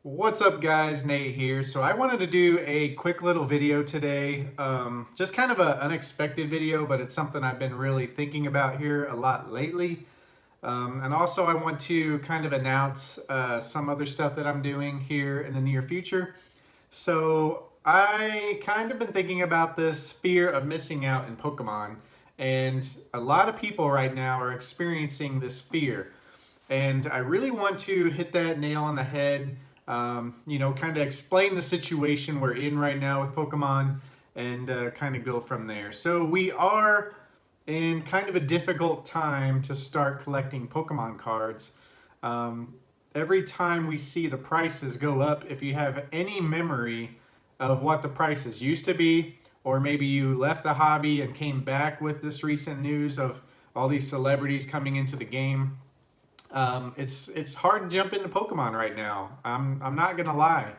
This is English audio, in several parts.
What's up guys, Nate here. So I wanted to do a quick little video today. Just kind of an unexpected video, but it's something I've been really thinking about here a lot lately. And also I want to kind of announce some other stuff that I'm doing here in the near future. So I kind of been thinking about this fear of missing out in Pokemon. And a lot of people right now are experiencing this fear. And I really want to hit that nail on the head, kind of explain the situation we're in right now with Pokemon and kind of go from there. So we are in kind of a difficult time to start collecting Pokemon cards. Every time we see the prices go up, if you have any memory of what the prices used to be, or maybe you left the hobby and came back with this recent news of all these celebrities coming into the game, it's hard to jump into Pokemon right now. I'm not gonna lie.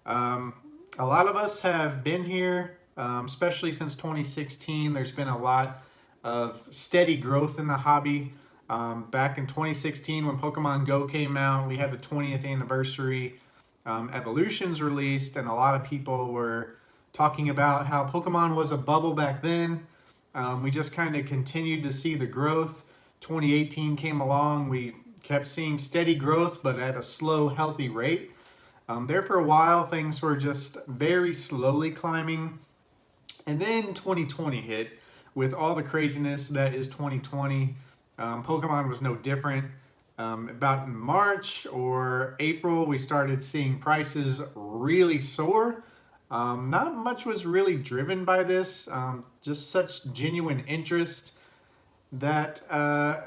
Um, a lot of us have been here, especially since 2016. There's been a lot of steady growth in the hobby. Back in 2016, when Pokemon Go came out, we had the 20th anniversary Evolutions released, and a lot of people were talking about how Pokemon was a bubble back then. We just kind of continued to see the growth. 2018 came along. We kept seeing steady growth, but at a slow, healthy rate. There for a while, things were just very slowly climbing. And then 2020 hit with all the craziness that is 2020. Pokemon was no different. About in March or April, we started seeing prices really soar. Not much was really driven by this, just such genuine interest that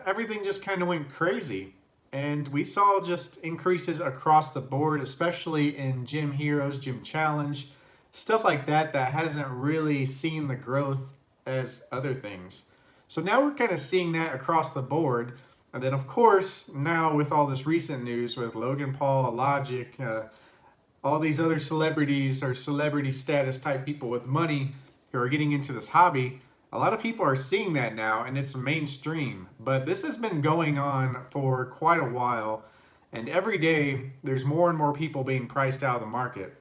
everything just kind of went crazy. And we saw just increases across the board, especially in Gym Heroes, Gym Challenge, stuff like that that hasn't really seen the growth as other things. So now we're kind of seeing that across the board. And then, of course, now with all this recent news with Logan Paul, Logic, all these other celebrities or celebrity status type people with money who are getting into this hobby, a lot of people are seeing that now and it's mainstream. But this has been going on for quite a while, and every day there's more and more people being priced out of the market.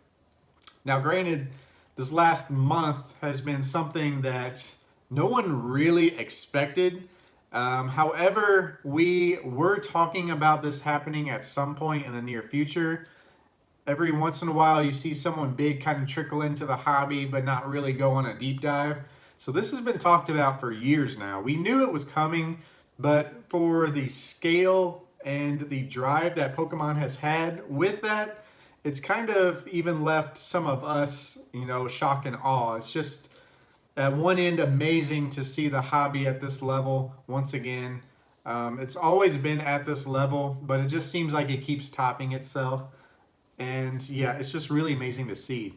Now, granted, this last month has been something that no one really expected. However, we were talking about this happening at some point in the near future. Every once in a while, you see someone big kind of trickle into the hobby, but not really go on a deep dive. So this has been talked about for years now. We knew it was coming, but for the scale and the drive that Pokemon has had with that, it's kind of even left some of us, shock and awe. It's just at one end amazing to see the hobby at this level once again. It's always been at this level, but it just seems like it keeps topping itself. And yeah, it's just really amazing to see.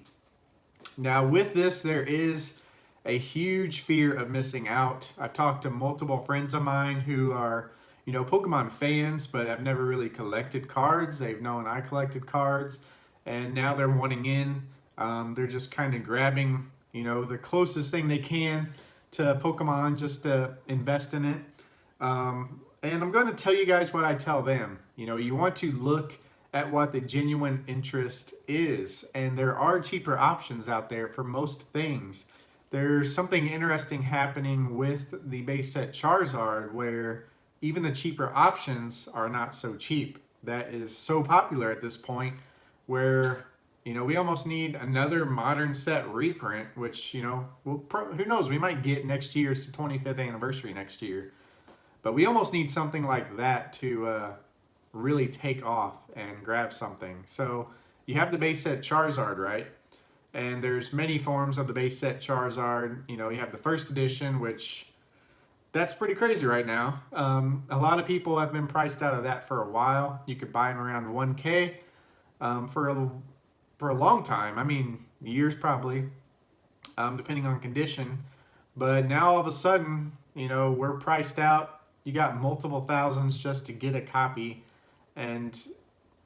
Now, with this, there is a huge fear of missing out. I've talked to multiple friends of mine who are, Pokemon fans, but have never really collected cards. They've known I collected cards, and now they're wanting in. They're just kind of grabbing, the closest thing they can to Pokemon just to invest in it. And I'm going to tell you guys what I tell them. You want to look at what the genuine interest is, and there are cheaper options out there for most things. There's something interesting happening with the base set Charizard where even the cheaper options are not so cheap. That is so popular at this point where we almost need another modern set reprint, which who knows, we might get next year's 25th anniversary next year. But we almost need something like that to really take off and grab something. So you have the base set Charizard, right? And there's many forms of the base set Charizard. You have the first edition, which that's pretty crazy right now. A lot of people have been priced out of that for a while. You could buy them around 1K for a long time. I mean, years probably, depending on condition. But now all of a sudden, we're priced out. You got multiple thousands just to get a copy, and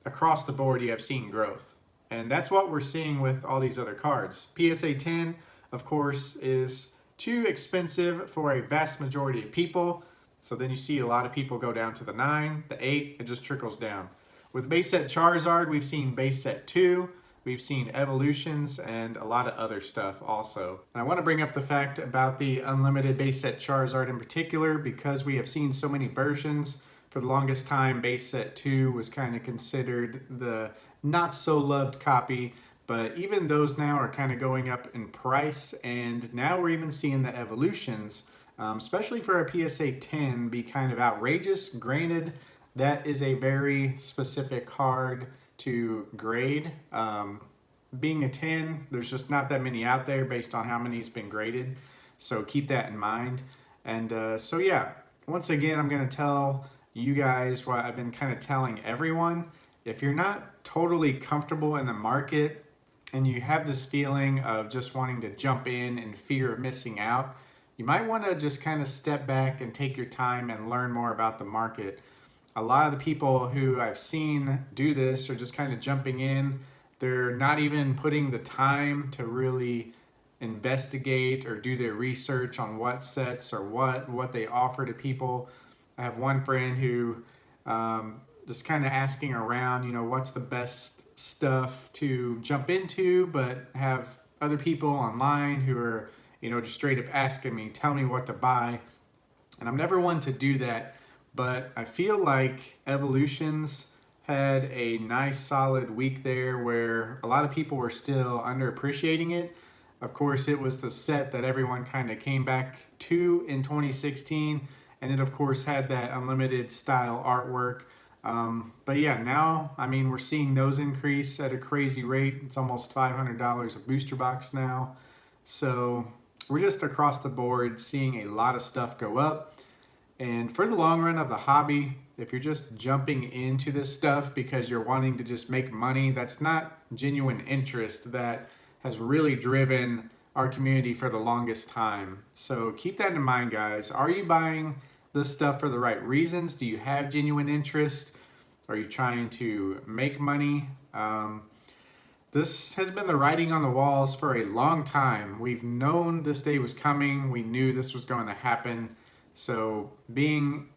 across the board, you have seen growth. And that's what we're seeing with all these other cards. PSA 10, of course, is too expensive for a vast majority of people. So then you see a lot of people go down to the 9, the 8, it just trickles down. With base set Charizard, we've seen base set 2, we've seen evolutions, and a lot of other stuff also. And I want to bring up the fact about the unlimited base set Charizard in particular because we have seen so many versions. For the longest time, base set 2 was kind of considered the not so loved copy, but even those now are kind of going up in price, and now we're even seeing the evolutions, especially for a PSA 10, be kind of outrageous. Granted, that is a very specific card to grade. Being a 10, there's just not that many out there based on how many's been graded, so keep that in mind. And so yeah, once again, I'm going to tell you guys what I've been kind of telling everyone. If you're not totally comfortable in the market and you have this feeling of just wanting to jump in fear of missing out, you might want to just kind of step back and take your time and learn more about the market. A lot of the people who I've seen do this are just kind of jumping in. They're not even putting the time to really investigate or do their research on what sets or what they offer to people. I have one friend who just kind of asking around, you know, what's the best stuff to jump into, but have other people online who are, you know, just straight up asking me, tell me what to buy. And I'm never one to do that, but I feel like Evolutions had a nice solid week there where a lot of people were still underappreciating it. Of course, it was the set that everyone kind of came back to in 2016. And it, of course, had that unlimited style artwork. But yeah, now, I mean, we're seeing those increase at a crazy rate. It's almost $500 a booster box now. So we're just across the board seeing a lot of stuff go up. And for the long run of the hobby, if you're just jumping into this stuff because you're wanting to just make money, that's not genuine interest that has really driven our community for the longest time. So keep that in mind, guys. Are you buying this stuff for the right reasons? Do you have genuine interest? Are you trying to make money? This has been the writing on the walls for a long time. We've known this day was coming. We knew this was going to happen. So being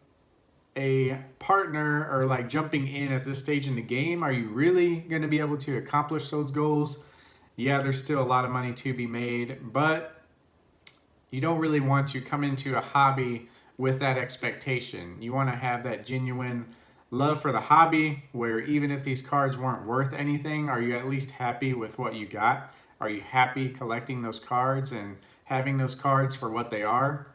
a partner or like jumping in at this stage in the game, are you really going to be able to accomplish those goals? Yeah, there's still a lot of money to be made, but you don't really want to come into a hobby with that expectation. You want to have that genuine love for the hobby where even if these cards weren't worth anything, are you at least happy with what you got? Are you happy collecting those cards and having those cards for what they are?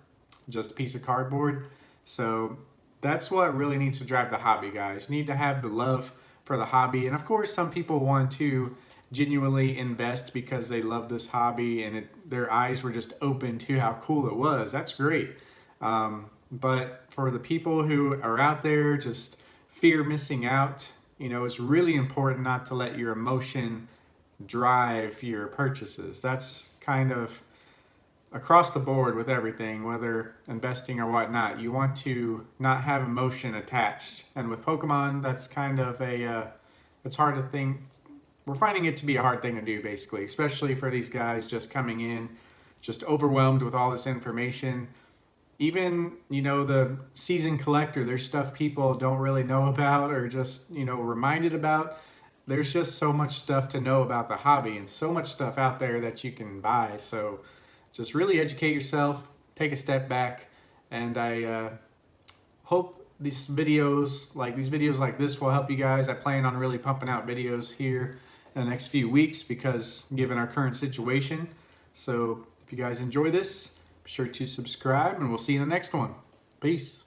Just a piece of cardboard. So that's what really needs to drive the hobby, guys. You need to have the love for the hobby. And of course, some people want to genuinely invest because they love this hobby and their eyes were just open to how cool it was. That's great. But for the people who are out there just fear missing out, you know, it's really important not to let your emotion drive your purchases. That's kind of across the board with everything, whether investing or whatnot. You want to not have emotion attached. And with Pokemon, that's kind of it's hard to think. We're finding it to be a hard thing to do, basically, especially for these guys just coming in, just overwhelmed with all this information. Even, you know, the season collector, there's stuff people don't really know about or just, you know, reminded about. There's just so much stuff to know about the hobby and so much stuff out there that you can buy. So just really educate yourself, take a step back, and I hope these videos like this will help you guys. I plan on really pumping out videos here in the next few weeks because given our current situation. So if you guys enjoy this, be sure to subscribe, and we'll see you in the next one. Peace.